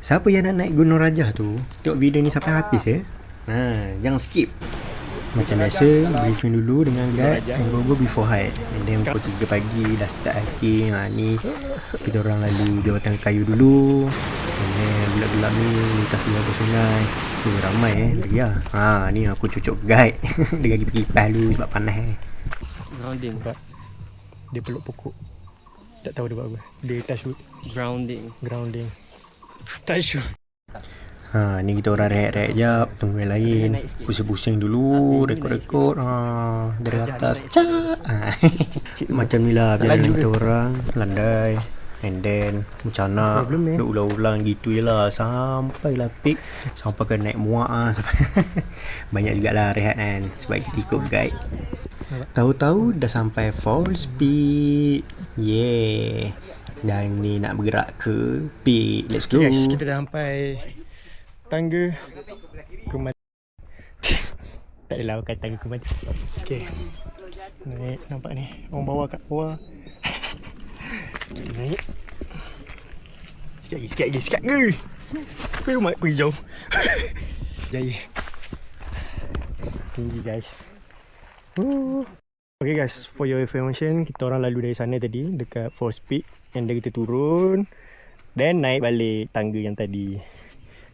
Siapa yang nak naik Gunung Rajah tu, tengok video ni sampai habis ya. Jangan skip. Macam biasa, briefing dulu dengan guide and go before hike. And then pukul 3 pagi dah start hiking. Ni kita orang lalu jawatan kayu dulu. And then gelap-gelap ni lintas beberapa sungai. Tu ramai lagi lah. Ni aku cucuk guide. Dia lagi pergi kipas dulu sebab panas Grounding. Dia peluk pokok. Tak tahu dia buat apa. Dia touch wood. Grounding. Touch wood. Ni kita orang rehat-rehat jap, tunggu yang lain. Pusing-pusing dulu, rekod-rekod dari atas. Macam ni lah biasa kita orang landai. And then macam nak duk ulang-ulang gitu je lah sampai lah peak. Sampai ke naik muak banyak jugalah rehat kan, sebab kita ikut guide. Tahu-tahu dah sampai Falls Peak. Dan ni nak bergerak ke peak. Let's go. Yes, kita dah sampai tangga kematian. Tak adalah bukan tangga kematian. Okay, naik, nampak ni orang bawah kat bawah. Naik sikit lagi. Pergi jauh. Jaya tinggi guys. Okay guys, for your information, kita orang lalu dari sana tadi dekat Falls Peak. And then kita turun, then naik balik tangga yang tadi.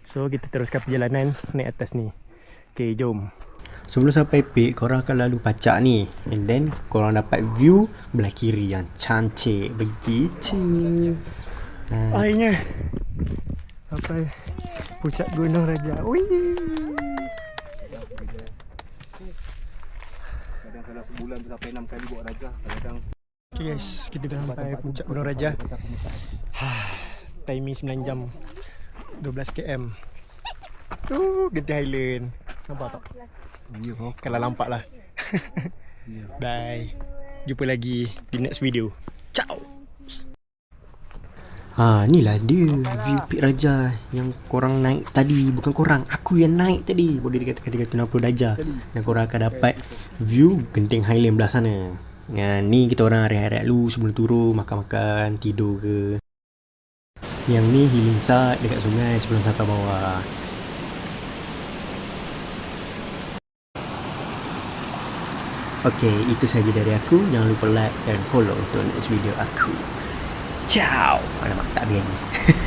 So kita teruskan perjalanan naik atas ni. Okay, jom. Sebelum sampai peak, korang akan lalu pacak ni. And then korang dapat view belah kiri yang cantik begitu. Akhirnya sampai puncak Gunung Rajah. Wih. Kadang-kadang sebulan sampai 6 kali buat Rajah. Kadang-kadang. Okay guys, kita dah sampai puncak Gunung Rajah. Timing 9 jam 12 km. Genting Highland. Nampak tak? Kalau nampak lah. Bye. Jumpa lagi di next video. Ciao. Ni lah dia view Peak Rajah yang korang naik tadi. Bukan korang, aku yang naik tadi. Boleh dikatakan 360 darjah. Dan korang akan dapat view Genting Highland belah sana. Ni kita orang rehat-rehat dulu sebelum turun, makan-makan, tidur ke. Yang ni healing site dekat sungai sebelum sampai bawah. Okay, itu sahaja dari aku. Jangan lupa like dan follow untuk next video aku. Ciao. Alamak, tak habis lagi.